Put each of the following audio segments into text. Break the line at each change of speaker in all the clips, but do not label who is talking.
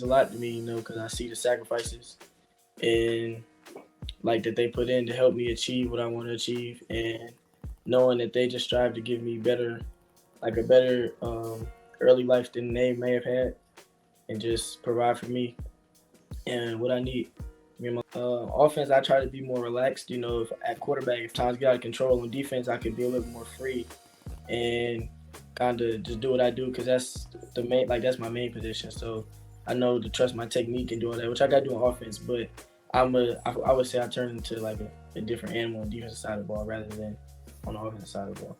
a lot to me, because I see the sacrifices and like that they put in to help me achieve what I want to achieve, and knowing that they just strive to give me a better early life than they may have had, and just provide for me and what I need. Offense, I try to be more relaxed. If at quarterback, if times get out of control, on defense, I can be a little more free and kind of just do what I do because that's my main position. So I know to trust my technique and do all that, which I got to do on offense. But I would say I turn into like a different animal on the defensive side of the ball rather than on the offensive side of the ball.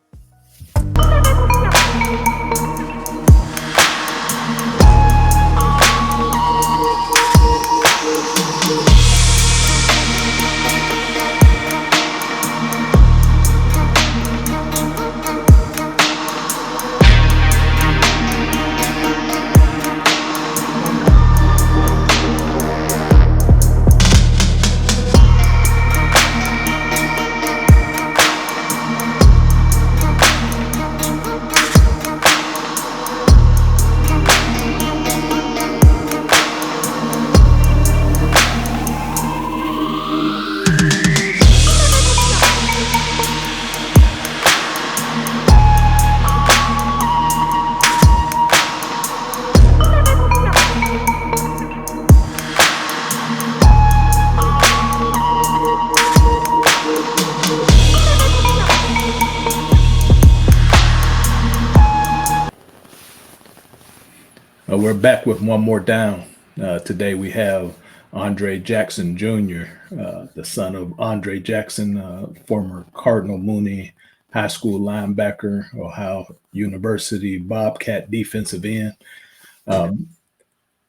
We're back with one more down. Today we have Andre Jackson Jr., the son of Andre Jackson, former Cardinal Mooney High School linebacker, Ohio University Bobcat defensive end.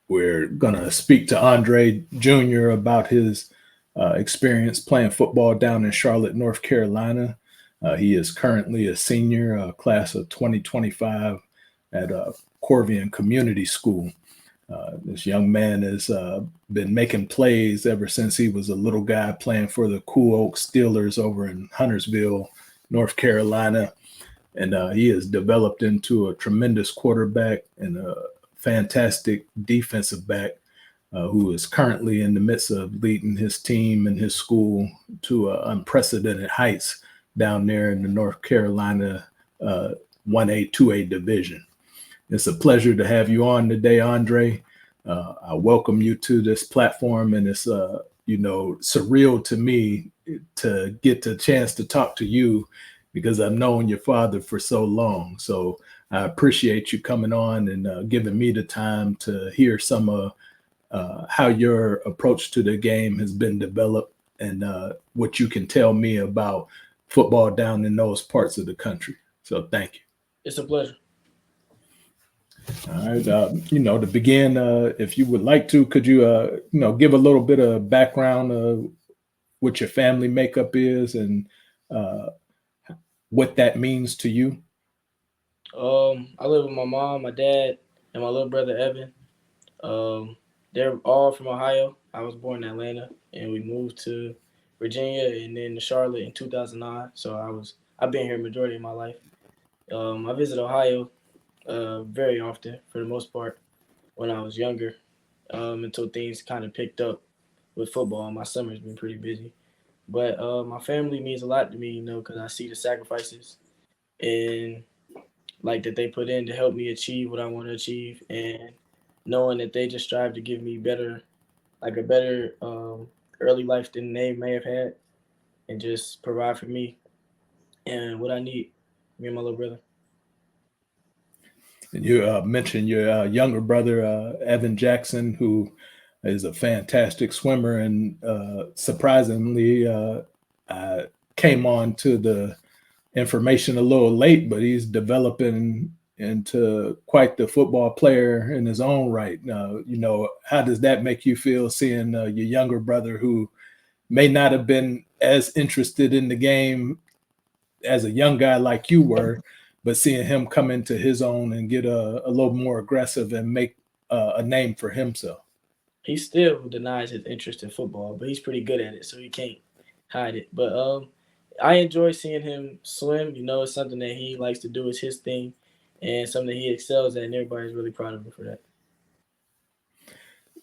We're going to speak to Andre Jr. about his experience playing football down in Charlotte, North Carolina. He is currently a senior, class of 2025 at Corvian Community School. This young man has been making plays ever since he was a little guy playing for the Cool Oak Steelers over in Huntersville, North Carolina. And he has developed into a tremendous quarterback and a fantastic defensive back who is currently in the midst of leading his team and his school to unprecedented heights down there in the North Carolina 1A, 2A division. It's a pleasure to have you on today, Andre. I welcome you to this platform, and it's surreal to me to get the chance to talk to you because I've known your father for so long. So I appreciate you coming on and giving me the time to hear some of how your approach to the game has been developed and what you can tell me about football down in those parts of the country. So thank you.
It's a pleasure.
All right. To begin, if you would like to, could you, give a little bit of background of what your family makeup is and what that means to you?
I live with my mom, my dad, and my little brother Evan. They're all from Ohio. I was born in Atlanta, and we moved to Virginia and then to Charlotte in 2009. So I've been here majority of my life. I visit Ohio very often for the most part when I was younger, until things kind of picked up with football. My summer's been pretty busy, but my family means a lot to me, because I see the sacrifices and like that they put in to help me achieve what I want to achieve, and knowing that they just strive to give me a better early life than they may have had, and just provide for me and what I need. Me and my little brother.
And you mentioned your younger brother, Evan Jackson, who is a fantastic swimmer. And surprisingly, I came on to the information a little late, but he's developing into quite the football player in his own right. How does that make you feel seeing your younger brother who may not have been as interested in the game as a young guy like you were, but seeing him come into his own and get a little more aggressive and make a name for himself?
He still denies his interest in football, but he's pretty good at it, so he can't hide it. But I enjoy seeing him swim. It's something that he likes to do. It's his thing, and something that he excels at, and everybody's really proud of him for that.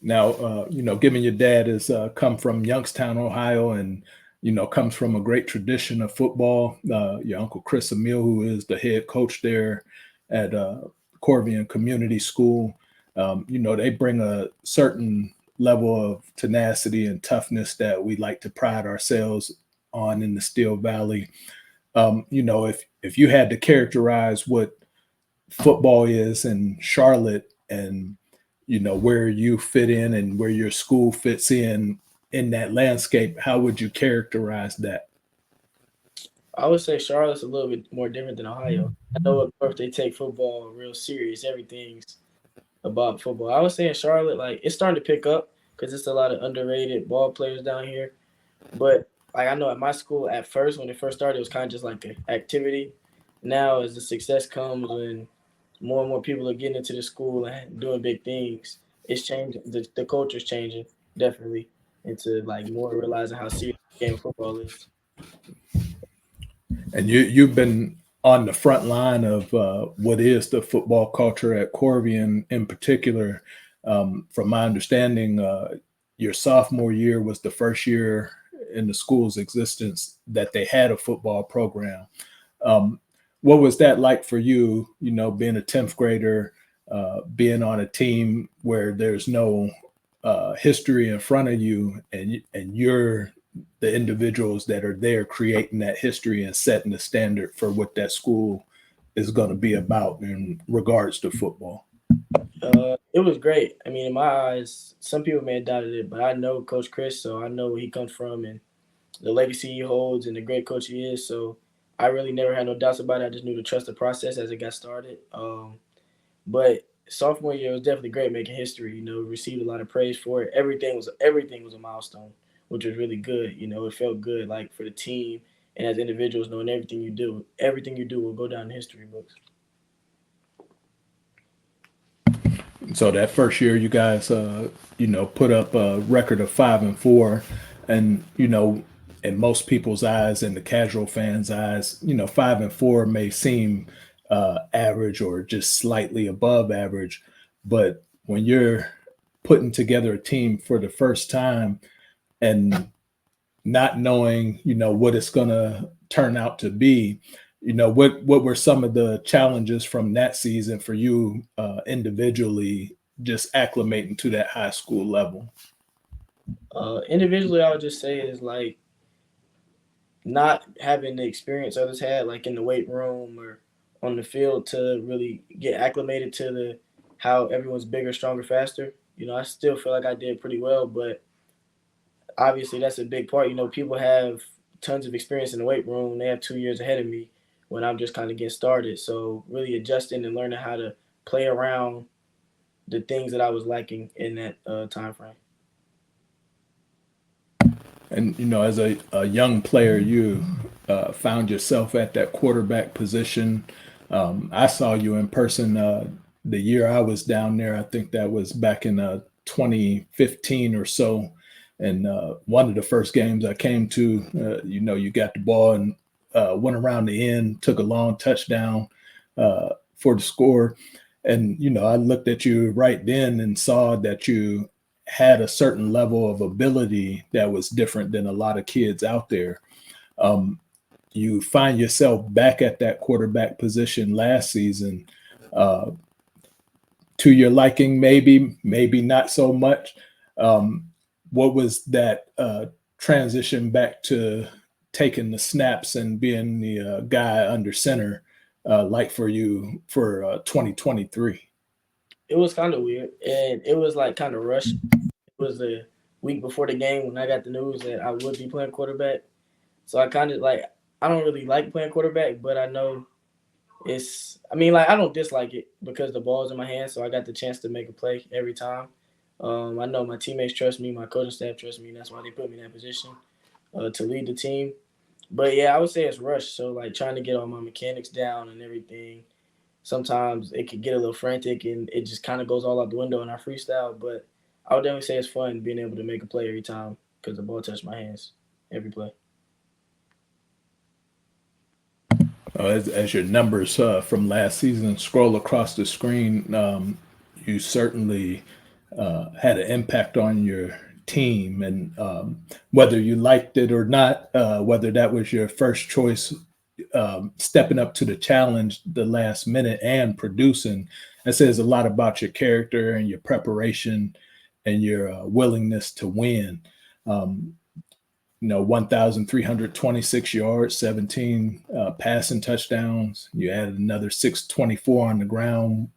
Now, given your dad has come from Youngstown, Ohio, and comes from a great tradition of football. Your uncle Chris Emile, who is the head coach there at Corvian Community School, they bring a certain level of tenacity and toughness that we like to pride ourselves on in the Steel Valley. If you had to characterize what football is in Charlotte and where you fit in and where your school fits in that landscape, how would you characterize that?
I would say Charlotte's a little bit more different than Ohio. I know up north they take football real serious. Everything's about football. I would say in Charlotte, like it's starting to pick up because it's a lot of underrated ball players down here. But like I know at my school at first, when it first started, it was kind of just like an activity. Now, as the success comes and more and more people are getting into the school and doing big things, it's changing. The culture's changing definitely into like more realizing how serious the game of football is.
And you've been on the front line of what is the football culture at Corvian in particular. From my understanding, your sophomore year was the first year in the school's existence that they had a football program. Um, what was that like for you? Being a 10th grader, being on a team where there's no history in front of you, and you're the individuals that are there creating that history and setting the standard for what that school is going to be about in regards to football.
It was great. I mean, in my eyes, some people may have doubted it, but I know Coach Chris, so I know where he comes from and the legacy he holds and the great coach he is. So I really never had no doubts about it. I just knew to trust the process as it got started. But sophomore year was definitely great, making history. Received a lot of praise for it. Everything was a milestone, which was really good. It felt good, like for the team and as individuals, knowing everything you do will go down in history books.
So that first year, you guys, put up a record of 5-4, and in most people's eyes and the casual fans' eyes, 5-4 may seem average or just slightly above average, but when you're putting together a team for the first time and not knowing, what it's going to turn out to be, what were some of the challenges from that season for you individually, just acclimating to that high school level?
Individually, I would just say is like not having the experience others had, like in the weight room or on the field, to really get acclimated to the how everyone's bigger, stronger, faster. I still feel like I did pretty well, but obviously that's a big part. People have tons of experience in the weight room. They have 2 years ahead of me when I'm just kind of getting started. So really adjusting and learning how to play around the things that I was lacking in that time frame.
And as a young player, you found yourself at that quarterback position. I saw you in person the year I was down there. I think that was back in 2015 or so. And one of the first games I came to, you got the ball and went around the end, took a long touchdown for the score. And I looked at you right then and saw that you had a certain level of ability that was different than a lot of kids out there. You find yourself back at that quarterback position last season, uh, to your liking, maybe not so much. What was that transition back to taking the snaps and being the guy under center like for you for 2023?
It was kind of weird, and it was like kind of rushed. It was the week before the game when I got the news that I would be playing quarterback. So I kind of like I don't really like playing quarterback, but I know it's. I mean, like I don't dislike it because the ball's in my hands, so I got the chance to make a play every time. I know my teammates trust me, my coaching staff trust me, and that's why they put me in that position to lead the team. But yeah, I would say it's rushed. So like trying to get all my mechanics down and everything. Sometimes it could get a little frantic and it just kind of goes all out the window in our freestyle. But I would definitely say it's fun being able to make a play every time because the ball touched my hands every play.
As your numbers from last season scroll across the screen, you certainly had an impact on your team, and whether you liked it or not, whether that was your first choice, stepping up to the challenge the last minute and producing, that says a lot about your character and your preparation and your willingness to win. Um, 1,326 yards, 17 passing touchdowns. You added another 624 on the ground,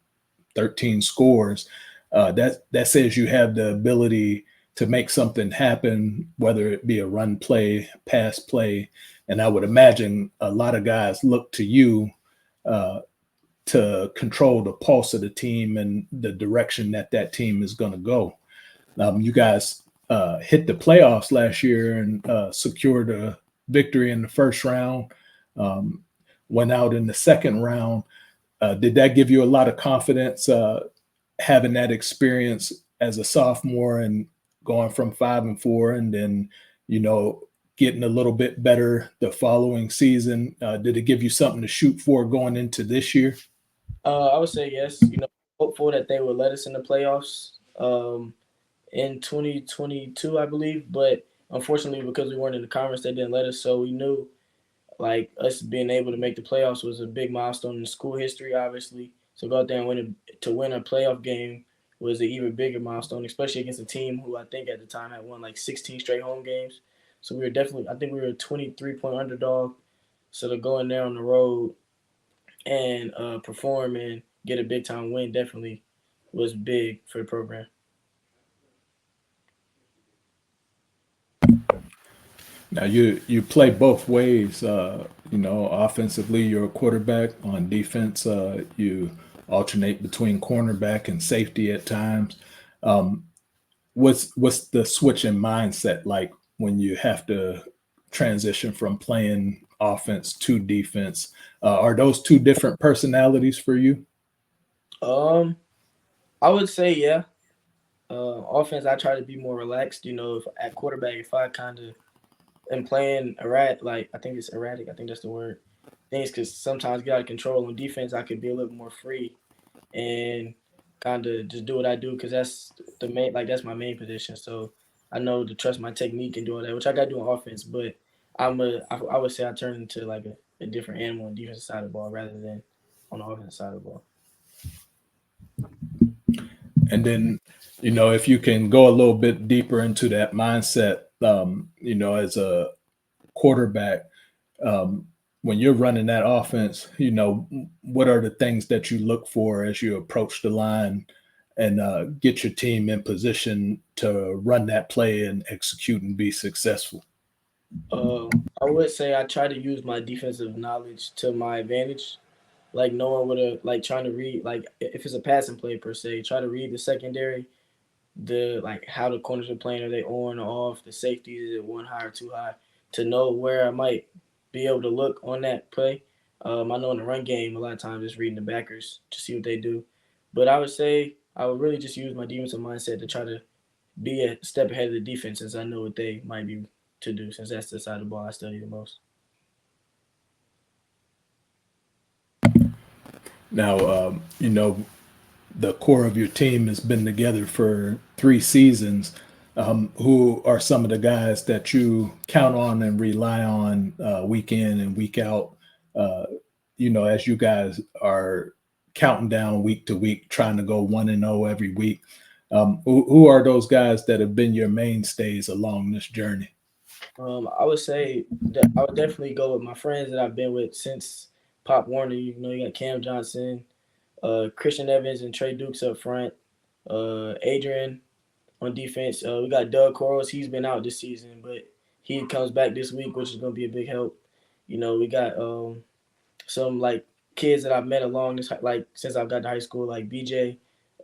13 scores. That says you have the ability to make something happen, whether it be a run play, pass play. And I would imagine a lot of guys look to you to control the pulse of the team and the direction that team is going to go. You guys hit the playoffs last year and secured a victory in the first round, went out in the second round. Did that give you a lot of confidence having that experience as a sophomore and going from 5-4 and then, getting a little bit better the following season? Did it give you something to shoot for going into this year?
I would say yes. Hopeful that they would let us in the playoffs in 2022, I believe. But unfortunately, because we weren't in the conference, they didn't let us. So we knew like us being able to make the playoffs was a big milestone in school history, obviously. So go out there and win a playoff game was an even bigger milestone, especially against a team who I think at the time had won like 16 straight home games. So we were definitely, I think we were a 23-point underdog. So to go in there on the road and perform and get a big time win definitely was big for the program.
Now you play both ways. Offensively, you're a quarterback. On defense, you alternate between cornerback and safety at times. Um, what's the switch in mindset like when you have to transition from playing offense to defense? Are those two different personalities for you?
Um, I would say yeah. Offense, I try to be more relaxed. If at quarterback, if I kind of am playing erratic, like I think it's erratic. I think that's the word. Things could sometimes get out of control. On defense, I could be a little more free and kind of just do what I do because that's the main, like that's my main position. So I know to trust my technique and do all that, which I got to do on offense. But I would say I turn into like a different animal on the defensive side of the ball rather than on the offensive side of the ball.
And then, if you can go a little bit deeper into that mindset, as a quarterback, um, when you're running that offense, what are the things that you look for as you approach the line and get your team in position to run that play and execute and be successful?
I would say I try to use my defensive knowledge to my advantage, like knowing what a like trying to read like if it's a passing play per se, try to read the secondary, the like how the corners are playing, are they on or off, the safety is it one high or too high, to know where I might be able to look on that play. I know in the run game a lot of times it's reading the backers to see what they do, but I would say I would really just use my defensive mindset to try to be a step ahead of the defense since I know what they might be to do since that's the side of the ball I study the most.
Now, the core of your team has been together for 3 seasons. Who are some of the guys that you count on and rely on week in and week out? As you guys are counting down week to week, trying to go 1-0 every week. Who are those guys that have been your mainstays along this journey?
I would say that I would definitely go with my friends that I've been with since Pop Warner. You got Cam Johnson, Christian Evans, and Trey Dukes up front. Adrian on defense. We got Doug Corals. He's been out this season, but he comes back this week, which is going to be a big help. We got some like kids that I've met along this like since I've got to high school, like BJ,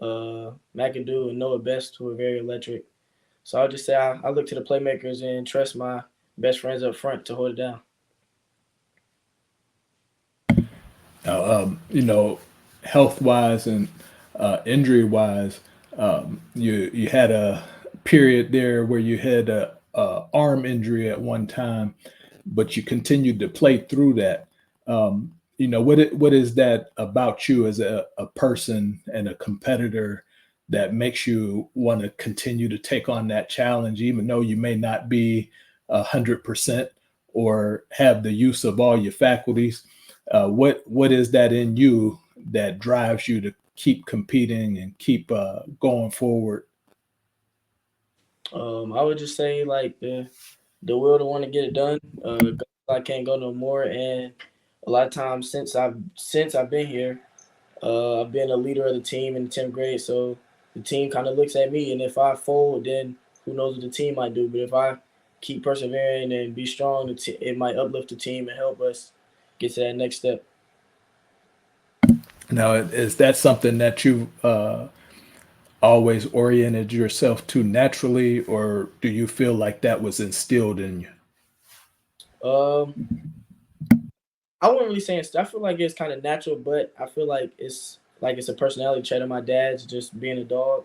McAdoo, and Noah Best, who are very electric. So I'll just say I look to the playmakers and trust my best friends up front to hold it down.
Health wise and injury wise, you had a period there where you had a arm injury at one time, but you continued to play through that. What is that about you as a person and a competitor that makes you want to continue to take on that challenge, even though you may not be 100% or have the use of all your faculties? What is that in you that drives you to keep competing and keep going forward?
I would just say like the will to want to get it done. I can't go no more, and a lot of times since I've been here, I've been a leader of the team in the 10th grade. So the team kind of looks at me, and if I fold, then who knows what the team might do. But if I keep persevering and be strong, it might uplift the team and help us get to that next step.
Now, is that something that you always oriented yourself to naturally, or do you feel like that was instilled in you?
Um, I wouldn't really say I feel like it's kind of natural, but I feel like it's a personality trait of my dad's, just being a dog.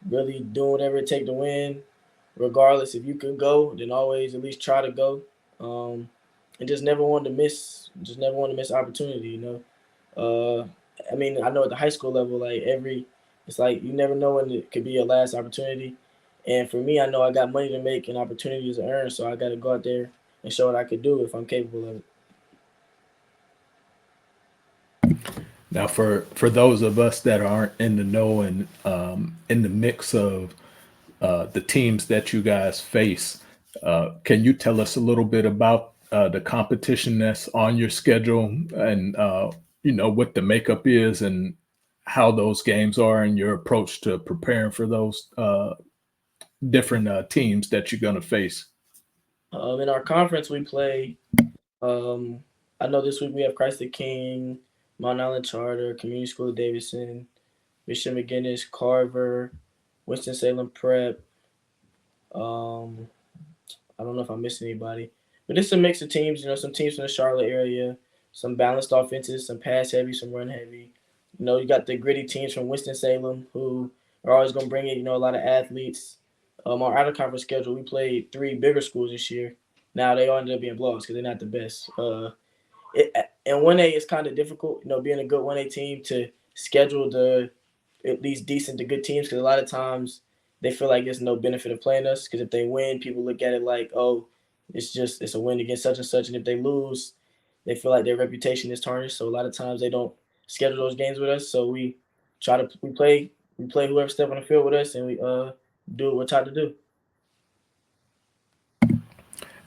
Really doing whatever it take to win, regardless. If you can go, then always at least try to go. Um, and just never want to miss opportunity. I mean, I know at the high school level, it's like you never know when it could be your last opportunity. And for me, I know I got money to make and opportunities to earn, so I got to go out there and show what I could do if I'm capable of it.
Now, for those of us that aren't in the know and in the mix of the teams that you guys face, can you tell us a little bit about the competition that's on your schedule, and what the makeup is and how those games are and your approach to preparing for those different teams that you're going to face?
In our conference, we play. Um, I know this week we have Christ the King, Mount Island Charter, Community School of Davidson, Bishop McGinnis, Carver, Winston Salem Prep. Um, I don't know if I missed anybody, but it's a mix of teams. Some teams from the Charlotte area, some balanced offenses, some pass heavy, some run heavy. You got the gritty teams from Winston Salem who are always going to bring it. A lot of athletes. Our out of conference schedule, we played three bigger schools this year. Now they all ended up being blowouts because they're not the best. And 1A is kind of difficult. Being a good 1A team to schedule the at least decent to good teams, because a lot of times they feel like there's no benefit of playing us, because if they win, people look at it like, oh, it's a win against such and such, and if they lose, they feel like their reputation is tarnished. So a lot of times they don't schedule those games with us. So we play whoever step on the field with us, and we do what we're taught to do.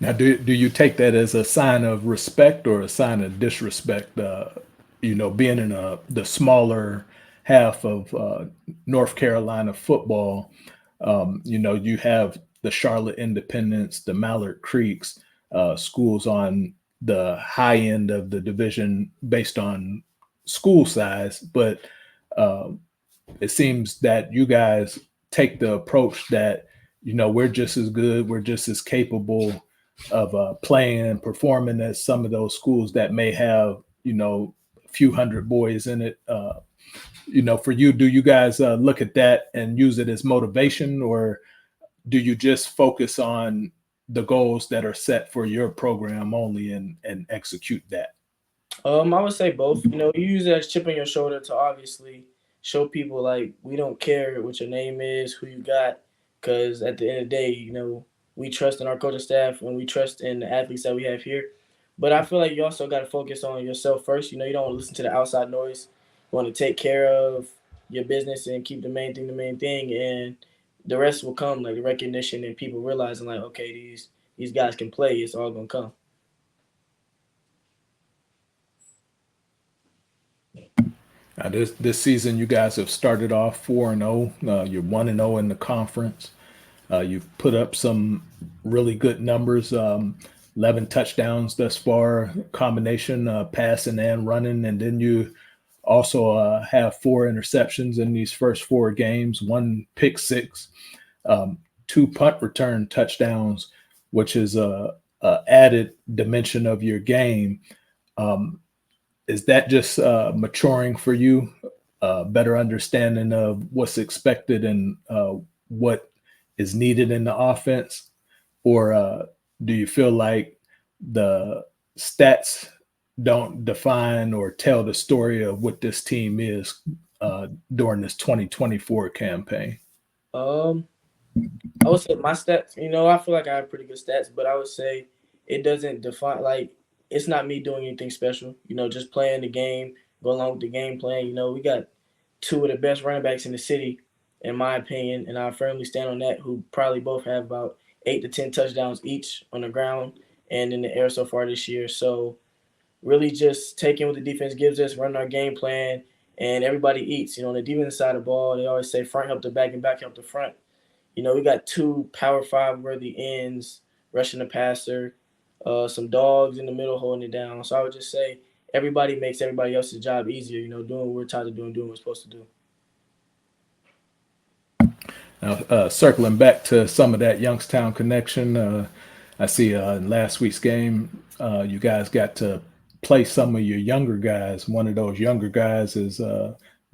Now, do you take that as a sign of respect or a sign of disrespect? Being in the smaller half of North Carolina football, you have the Charlotte Independence, the Mallard Creeks, schools on the high end of the division based on school size, but uh, it seems that you guys take the approach that we're just as good, we're just as capable of playing and performing as some of those schools that may have a few hundred boys in it. For you, do you guys look at that and use it as motivation, or do you just focus on the goals that are set for your program only and execute that?
I would say both. You use it as chip on your shoulder to obviously show people like we don't care what your name is, who you got, because at the end of the day, we trust in our coaching staff and we trust in the athletes that we have here. But I feel like you also got to focus on yourself first. You don't want to listen to the outside noise. You want to take care of your business and keep the main thing, and the rest will come, like the recognition and people realizing like, okay, these guys can play. It's all gonna come.
Now, this season, you guys have started off 4-0. You're 1-0 in the conference. You've put up some really good numbers, 11 touchdowns thus far, combination passing and running. And then you also have 4 interceptions in these first 4 games, 1 pick six, 2 punt return touchdowns, which is a added dimension of your game. Is that just maturing for you, better understanding of what's expected and what is needed in the offense? Or do you feel like the stats don't define or tell the story of what this team is during this 2024 campaign?
Um, I would say my stats. I feel like I have pretty good stats, but I would say it doesn't define like it's not me doing anything special. Just playing the game, go along with the game plan. We got two of the best running backs in the city, in my opinion, and I firmly stand on that. Who probably both have about 8 to 10 touchdowns each on the ground and in the air so far this year. So really, just taking what the defense gives us, running our game plan, and everybody eats. On the defense side of the ball, they always say front help the back and back help the front. We got two Power Five worthy ends rushing the passer, some dogs in the middle holding it down. So I would just say everybody makes everybody else's job easier. Doing what we're taught to do and doing what we're supposed to do.
Now, circling back to some of that Youngstown connection, I see in last week's game, you guys got to play some of your younger guys. One of those younger guys is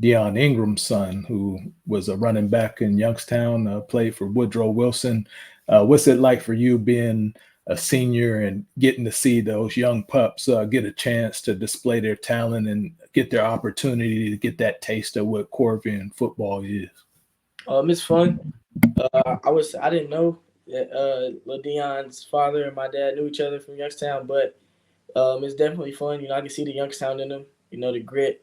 Deion Ingram's son, who was a running back in Youngstown, played for Woodrow Wilson. What's it like for you being a senior and getting to see those young pups get a chance to display their talent and get their opportunity to get that taste of what Corvian football is?
It's fun. I didn't know that Lil Dion's father and my dad knew each other from Youngstown, but it's definitely fun. I can see the Youngstown in him. The grit.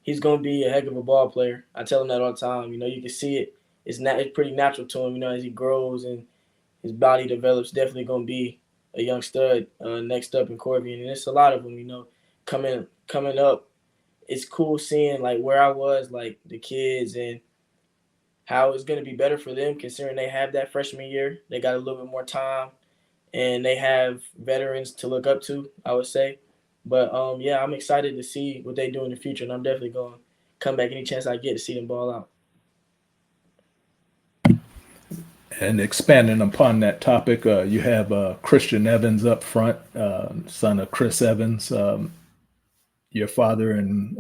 He's gonna be a heck of a ball player. I tell him that all the time. You can see it. It's pretty natural to him. As he grows and his body develops. Definitely gonna be a young stud next up in Corvian, and it's a lot of them. Coming up. It's cool seeing like where I was, like the kids, and how it's going to be better for them considering they have that freshman year. They got a little bit more time and they have veterans to look up to, I would say. But yeah, I'm excited to see what they do in the future, and I'm definitely going to come back any chance I get to see them ball out.
And expanding upon that topic, you have Christian Evans up front, son of Chris Evans. Your father and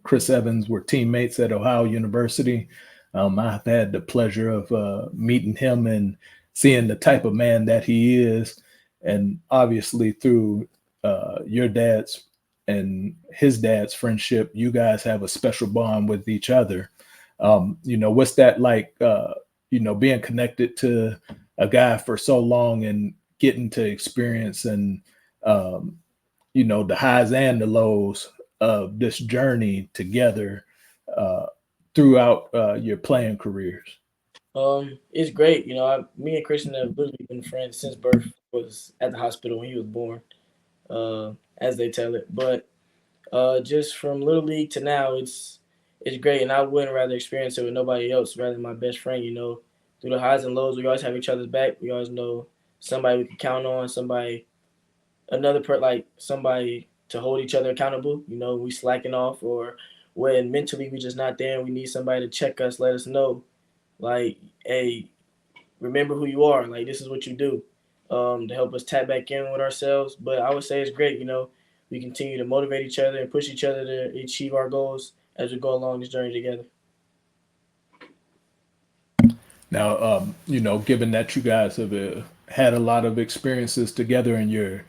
Chris Evans were teammates at Ohio University. I've had the pleasure of meeting him and seeing the type of man that he is. And obviously through your dad's and his dad's friendship, you guys have a special bond with each other. What's that like, being connected to a guy for so long and getting to experience and, the highs and the lows of this journey together throughout your playing careers?
It's great. Me and Christian have literally been friends since birth. Was at the hospital when he was born, as they tell it. But just from little league to now, it's great, and I wouldn't rather experience it with nobody else rather than my best friend. Through the highs and lows, we always have each other's back. We always know somebody we can count on, somebody to hold each other accountable. We slacking off or when mentally we just not there and we need somebody to check us, let us know, like, hey, remember who you are. Like, this is what you do, to help us tap back in with ourselves. But I would say it's great. We continue to motivate each other and push each other to achieve our goals as we go along this journey together.
Now, given that you guys have had a lot of experiences together and you're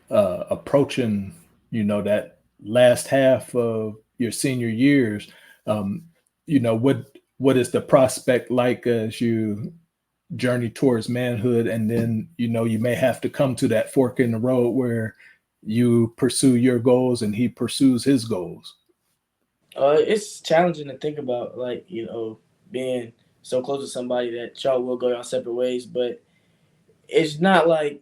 approaching, that last half of your senior years, what is the prospect like as you journey towards manhood? And then, you may have to come to that fork in the road where you pursue your goals and he pursues his goals.
It's challenging to think about, like, being so close to somebody that y'all will go your separate ways, but it's not like,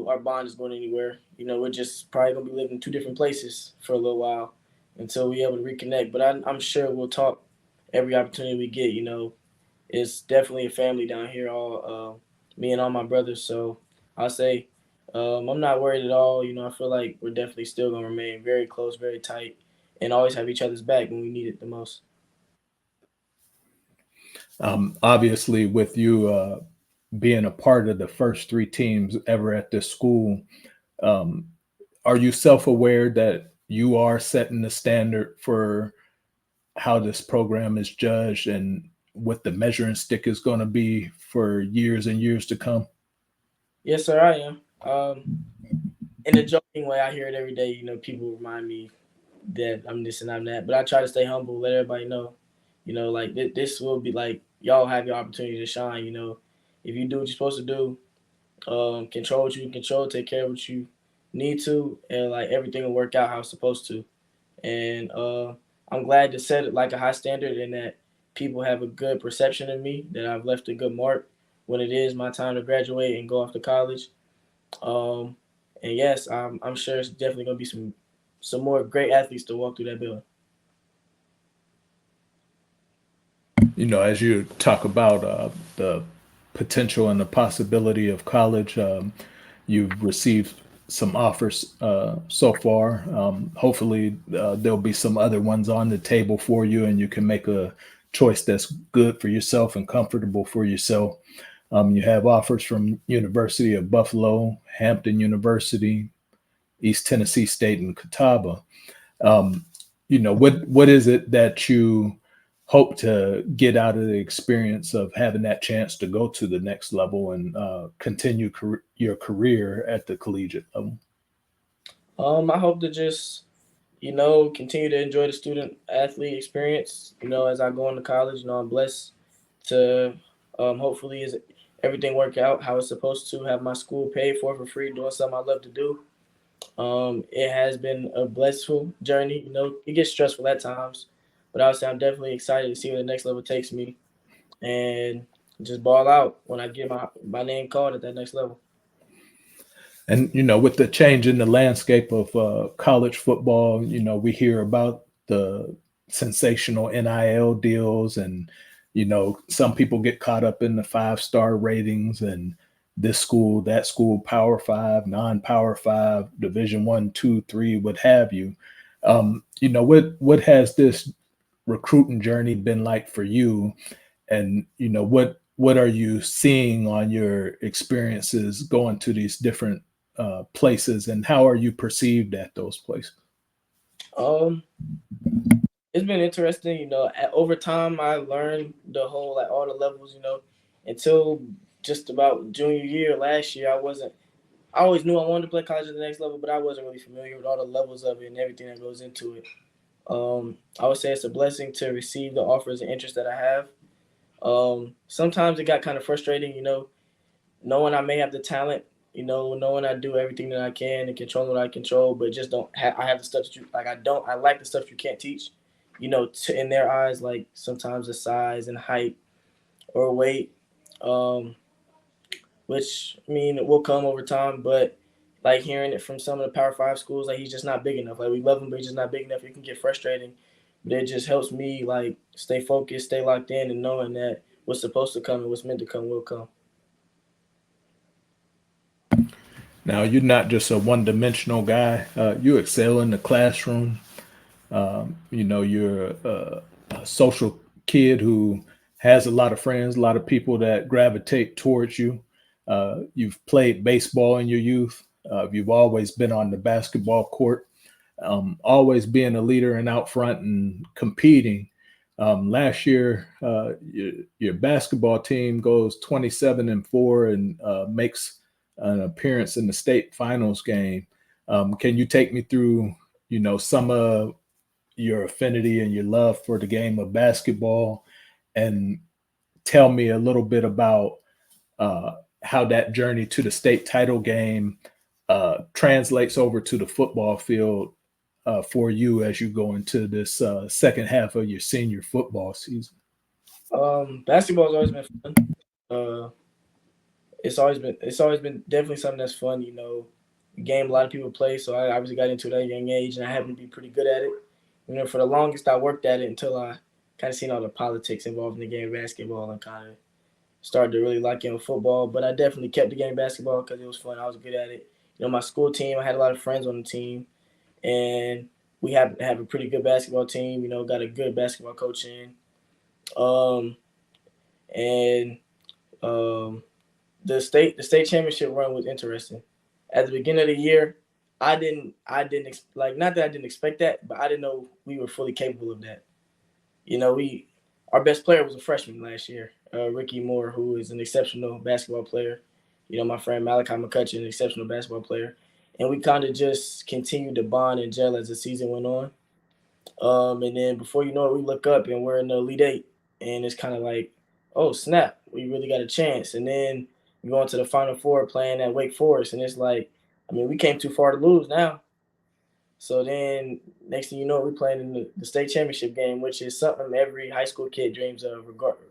our bond is going anywhere. We're just probably going to be living in two different places for a little while until we're able to reconnect. But I'm sure we'll talk every opportunity we get. It's definitely a family down here, all me and all my brothers. So I'll say I'm not worried at all. I feel like we're definitely still going to remain very close, very tight, and always have each other's back when we need it the most.
Obviously, with you being a part of the first three teams ever at this school, um, are you self-aware that you are setting the standard for how this program is judged and what the measuring stick is going to be for years and years to come?
Yes, sir, I am. In a joking way, I hear it every day. People remind me that I'm this and I'm that. But I try to stay humble, let everybody know, like this will be like y'all have your opportunity to shine. If you do what you're supposed to do, control what you can control, take care of what you need to, and like everything will work out how it's supposed to. And I'm glad to set it like a high standard and that people have a good perception of me, that I've left a good mark when it is my time to graduate and go off to college. Um, and yes, I'm sure it's definitely gonna be some more great athletes to walk through that building.
As you talk about the potential and the possibility of college, you've received some offers so far. Hopefully, there'll be some other ones on the table for you, and you can make a choice that's good for yourself and comfortable for yourself. You have offers from University of Buffalo, Hampton University, East Tennessee State, and Catawba. Um, what is it that you hope to get out of the experience of having that chance to go to the next level and continue your career at the collegiate level?
I hope to just continue to enjoy the student athlete experience. As I go into college, I'm blessed to hopefully is everything work out how it's supposed to. Have my school paid for free, doing something I love to do. It has been a blissful journey. It gets stressful at times, but I would say I'm definitely excited to see where the next level takes me and just ball out when I get my name called at that next level.
And with the change in the landscape of college football, we hear about the sensational NIL deals, and some people get caught up in the 5-star ratings and this school, that school, Power Five, non-Power Five, Division One, Two, Three, what have you. What has this recruiting journey been like for you? And what are you seeing on your experiences going to these different places, and how are you perceived at those places?
Um, it's been interesting. Over time, I learned the whole like all the levels. Until just about junior year last year, I wasn't. I always knew I wanted to play college at the next level, but I wasn't really familiar with all the levels of it and everything that goes into it. I would say it's a blessing to receive the offers and interest that I have. Sometimes it got kind of frustrating, knowing I may have the talent, knowing I do everything that I can and control what I control, but just don't. I have the stuff that you like. I don't. I like the stuff you can't teach. In their eyes, like sometimes the size and height or weight, um, which I mean it will come over time, but like hearing it from some of the Power Five schools, like he's just not big enough. Like we love him, but he's just not big enough. It can get frustrating, but it just helps me like stay focused, stay locked in, and knowing that what's supposed to come and what's meant to come will come.
Now, you're not just a one-dimensional guy. You excel in the classroom. You're a social kid who has a lot of friends, a lot of people that gravitate towards you. You've played baseball in your youth. You've always been on the basketball court, always being a leader and out front and competing. Last year, your basketball team goes 27-4 and makes an appearance in the state finals game. Can you take me through, some of your affinity and your love for the game of basketball, and tell me a little bit about how that journey to the state title game translates over to the football field for you as you go into this second half of your senior football season?
Basketball's always been fun. Uh, it's always been definitely something that's fun. Game a lot of people play, so I obviously got into it at a young age, and I happen to be pretty good at it. For the longest, I worked at it until I kind of seen all the politics involved in the game of basketball and kind of started to really like it in football. But I definitely kept the game of basketball because it was fun. I was good at it. My school team, I had a lot of friends on the team, and we happen to have a pretty good basketball team. Got a good basketball coach in, um, and um, the state championship run was interesting. At the beginning of the year, I didn't like not that I didn't expect that, but I didn't know we were fully capable of that. We our best player was a freshman last year, Ricky Moore, who is an exceptional basketball player. My friend Malachi McCutcheon, an exceptional basketball player, and we kind of just continued to bond and gel as the season went on. And then before you know it, we look up and we're in the Elite Eight, and it's kind of like, oh snap, we really got a chance. And then we go into the Final Four playing at Wake Forest, and it's like, I mean, we came too far to lose now. So then next thing you know, we're playing in the state championship game, which is something every high school kid dreams of,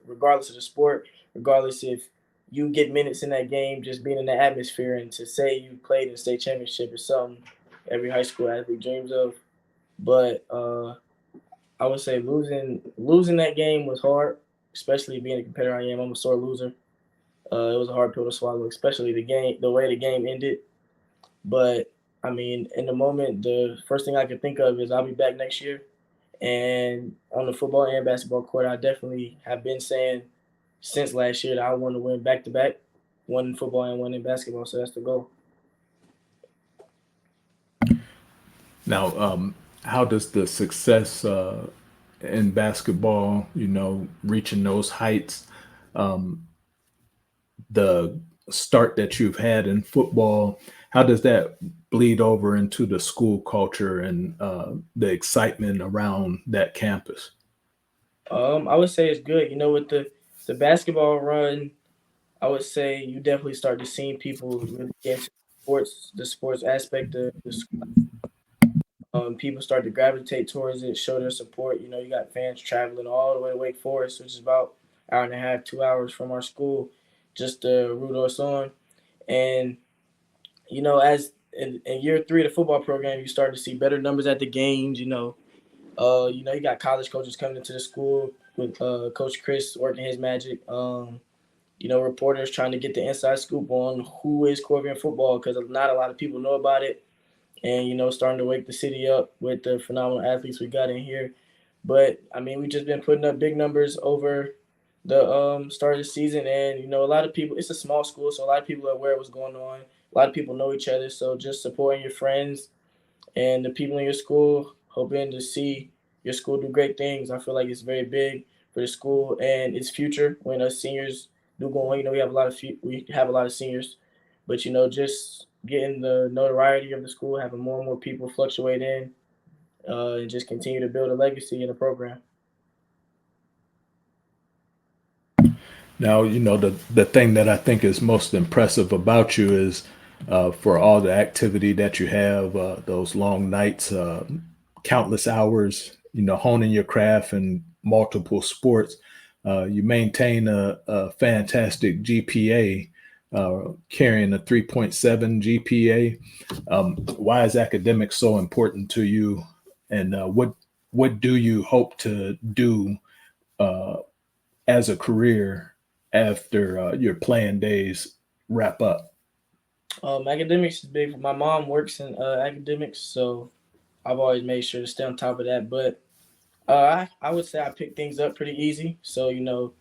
regardless of the sport, regardless if you get minutes in that game, just being in the atmosphere, and to say you played in the state championship is something every high school athlete dreams of. But I would say losing that game was hard, especially being a competitor I am. I'm a sore loser. It was a hard pill to swallow, especially the way the game ended. But I mean, in the moment, the first thing I can think of is I'll be back next year, and on the football and basketball court, I definitely have been saying since last year that I want to win back to back, one in football and one in basketball. So that's the goal.
Now, how does the success in basketball, reaching those heights, the start that you've had in football, how does that bleed over into the school culture and the excitement around that campus?
I would say it's good. With the basketball run, I would say you definitely start to see people really get into the sports aspect of the school. People start to gravitate towards it, show their support. You got fans traveling all the way to Wake Forest, which is about an hour and a half, 2 hours from our school, just to root us on. And as in year three of the football program, you start to see better numbers at the games. You got college coaches coming into the school with Coach Chris working his magic. Reporters trying to get the inside scoop on who is Corvian football, because not a lot of people know about it. And starting to wake the city up with the phenomenal athletes we got in here. But I mean, we just been putting up big numbers over the start of the season, and a lot of people. It's a small school, so a lot of people are aware of what's going on. A lot of people know each other, so just supporting your friends and the people in your school, hoping to see your school do great things. I feel like it's very big for the school and its future. When us seniors do go on, we have a lot of seniors, but just getting the notoriety of the school, having more and more people fluctuate in, and just continue to build a legacy in the program.
Now, the thing that I think is most impressive about you is for all the activity that you have, those long nights, countless hours, honing your craft in multiple sports. You maintain a fantastic GPA, carrying a 3.7 GPA. Why is academics so important to you, and what do you hope to do as a career after your playing days wrap up?
Academics is big. My mom works in academics, so I've always made sure to stay on top of that. But I would say I pick things up pretty easy. So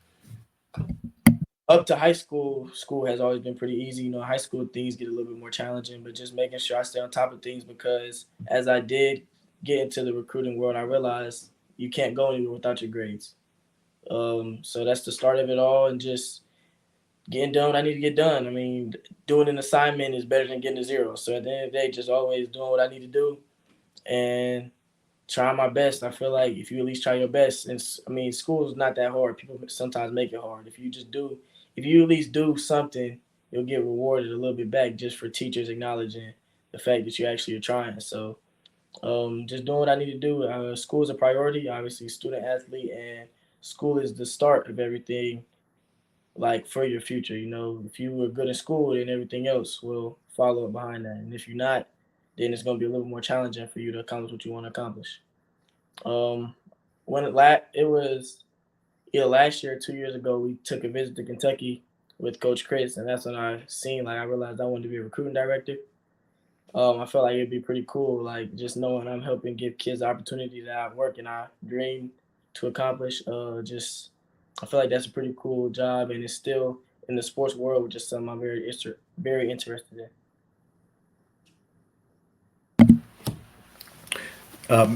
up to high school, school has always been pretty easy. High school things get a little bit more challenging, but just making sure I stay on top of things, because as I did get into the recruiting world, I realized you can't go anywhere without your grades. So that's the start of it all, and just getting done what I need to get done. I mean, doing an assignment is better than getting a zero. So at the end of the day, just always doing what I need to do and trying my best. I feel like if you at least try your best, and I mean, school is not that hard. People sometimes make it hard. If you at least do something, you'll get rewarded a little bit back, just for teachers acknowledging the fact that you actually are trying. So just doing what I need to do. School is a priority, obviously, student athlete, and school is the start of everything. Like for your future, if you were good in school, then everything else will follow behind that. And if you're not, then it's going to be a little more challenging for you to accomplish what you want to accomplish. Um, it was either last year or 2 years ago, we took a visit to Kentucky with Coach Chris, and that's when I realized I wanted to be a recruiting director. I felt like it'd be pretty cool, like just knowing I'm helping give kids the opportunity that I work and I dream to accomplish. I feel like that's a pretty cool job, and it's still in the sports world, which is something I'm very interested in.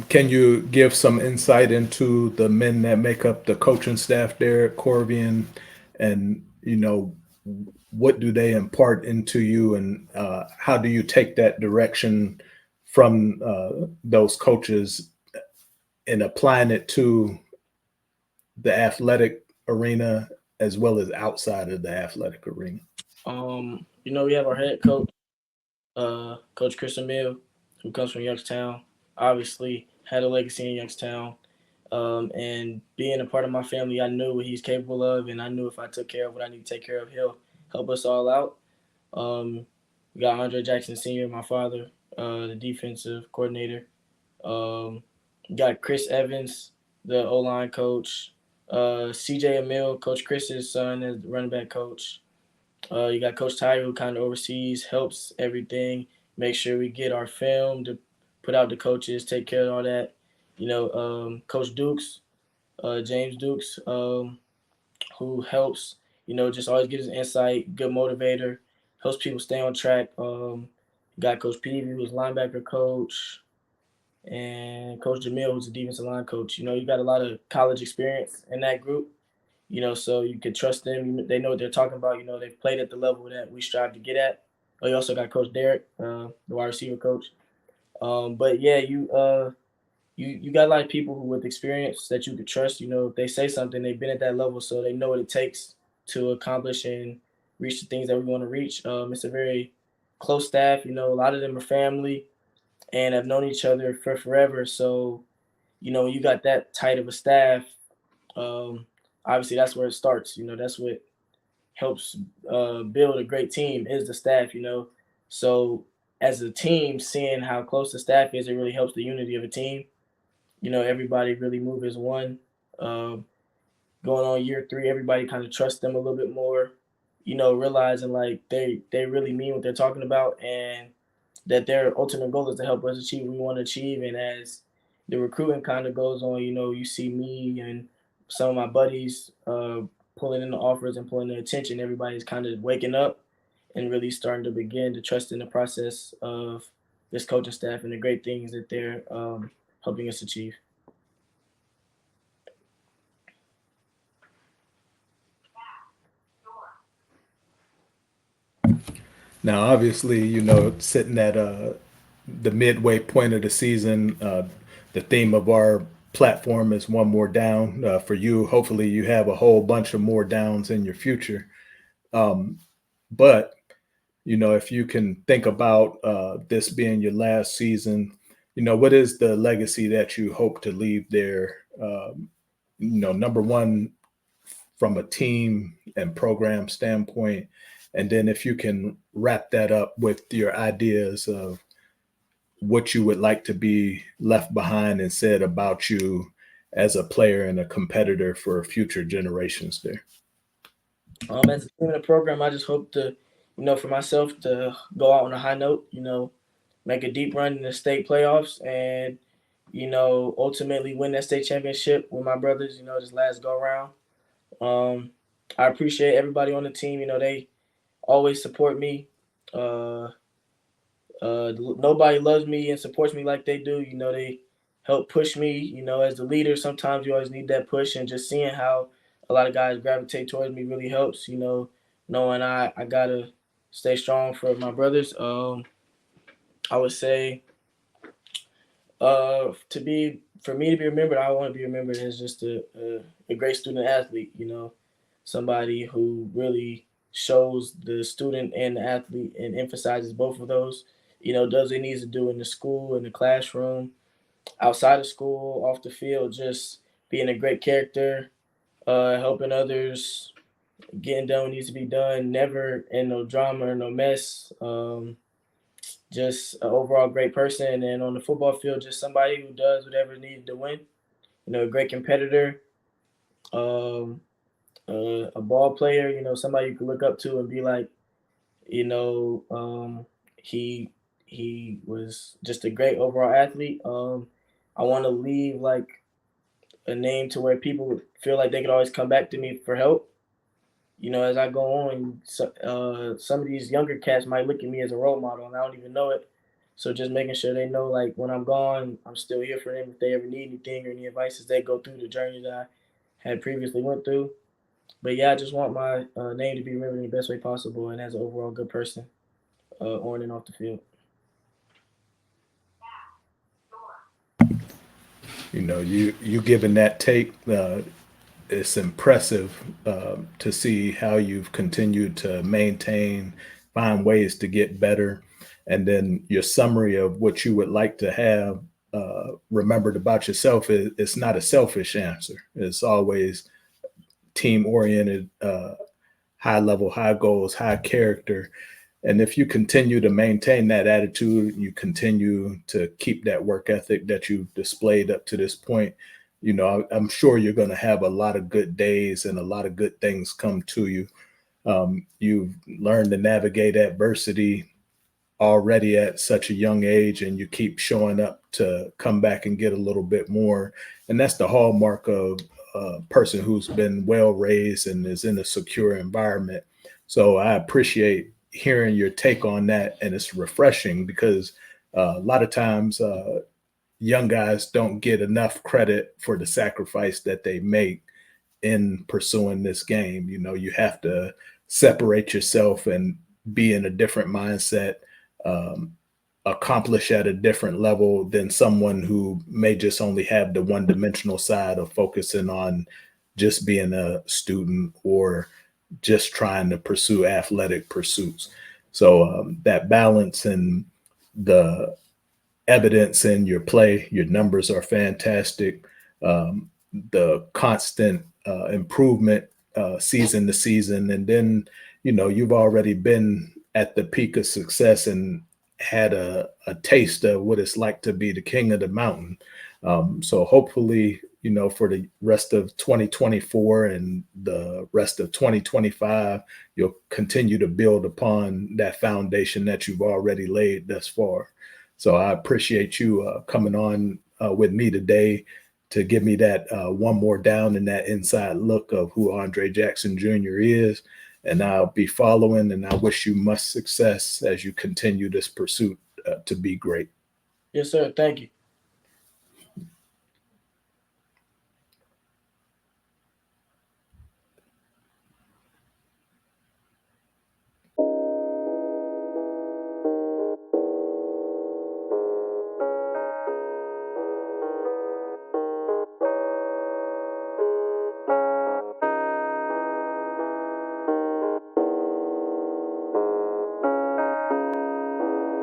Can you give some insight into the men that make up the coaching staff there at Corvian, and what do they impart into you, and how do you take that direction from those coaches and applying it to the athletic arena as well as outside of the athletic arena?
We have our head coach, Coach Chris Emile, who comes from Youngstown. Obviously, had a legacy in Youngstown. And being a part of my family, I knew what he's capable of, and I knew if I took care of what I need to take care of, he'll help us all out. We got Andre Jackson Sr., my father, the defensive coordinator. Got Chris Evans, the O-line coach. CJ Emile, Coach Chris's son, is the running back coach. You got Coach Tyler, who kind of oversees, helps everything, make sure we get our film to put out the coaches, take care of all that. Coach Dukes, James Dukes, who helps, just always gives insight, good motivator, helps people stay on track. Got Coach Peavy, who's linebacker coach, and Coach Jamil, who's a defensive line coach. You got a lot of college experience in that group, so you can trust them. They know what they're talking about. They've played at the level that we strive to get at. You also got Coach Derek, the wide receiver coach. But yeah, you got a lot of people who with experience that you could trust. If they say something, they've been at that level, so they know what it takes to accomplish and reach the things that we want to reach. It's a very close staff. A lot of them are family and have known each other for forever. So, when you got that tight of a staff, obviously that's where it starts. That's what helps build a great team is the staff. So as a team, seeing how close the staff is, it really helps the unity of a team. Everybody really move as one. Going on year 3, everybody kind of trusts them a little bit more. Realizing like they really mean what they're talking about, and that their ultimate goal is to help us achieve what we want to achieve. And as the recruiting kind of goes on, you see me and some of my buddies pulling in the offers and pulling the attention. Everybody's kind of waking up and really starting to begin to trust in the process of this coaching staff and the great things that they're helping us achieve.
Now, obviously, sitting at the midway point of the season, the theme of our platform is one more down. For you, hopefully, you have a whole bunch of more downs in your future. But if you can think about this being your last season, what is the legacy that you hope to leave there? Number one, from a team and program standpoint, and then if you can wrap that up with your ideas of what you would like to be left behind and said about you as a player and a competitor for future generations there.
As a team in the program, I just hope to, for myself to go out on a high note, make a deep run in the state playoffs and, ultimately win that state championship with my brothers, this last go around. I appreciate everybody on the team. They always support me. Nobody loves me and supports me like they do. They help push me. As the leader, sometimes you always need that push, and just seeing how a lot of guys gravitate towards me really helps. Knowing I gotta stay strong for my brothers. I would say, for me to be remembered, I want to be remembered as just a great student athlete. Somebody who really shows the student and the athlete and emphasizes both of those. Does what he needs to do in the school, in the classroom, outside of school, off the field, just being a great character, helping others, getting done what needs to be done, never in no drama or no mess. Just an overall great person, and on the football field, just somebody who does whatever needed to win. A great competitor, a ball player. Somebody you can look up to and be like, he was just a great overall athlete. I want to leave like a name to where people feel like they could always come back to me for help. As I go on, some of these younger cats might look at me as a role model, and I don't even know it. So just making sure they know, like, when I'm gone, I'm still here for them if they ever need anything or any advice as they go through the journey that I had previously went through. But yeah, I just want my name to be remembered in the best way possible and as an overall good person, on and off the field.
You giving that take. It's impressive to see how you've continued to maintain, find ways to get better, and then your summary of what you would like to have remembered about yourself is it's not a selfish answer. It's always team oriented, high level, high goals, high character. And if you continue to maintain that attitude, you continue to keep that work ethic that you've displayed up to this point, I'm sure you're going to have a lot of good days and a lot of good things come to you. You've learned to navigate adversity already at such a young age, and you keep showing up to come back and get a little bit more. And that's the hallmark of a person who's been well raised and is in a secure environment. So I appreciate hearing your take on that, and it's refreshing because a lot of times young guys don't get enough credit for the sacrifice that they make in pursuing this game. You have to separate yourself and be in a different mindset, accomplish at a different level than someone who may just only have the one-dimensional side of focusing on just being a student or just trying to pursue athletic pursuits. So that balance and the evidence in your play, your numbers are fantastic. The constant improvement season to season, and then you've already been at the peak of success and had a taste of what it's like to be the king of the mountain. So hopefully, for the rest of 2024 and the rest of 2025, you'll continue to build upon that foundation that you've already laid thus far. So I appreciate you coming on with me today to give me that one more down and that inside look of who Andre Jackson Jr. is. And I'll be following, and I wish you much success as you continue this pursuit to be great.
Yes, sir. Thank you.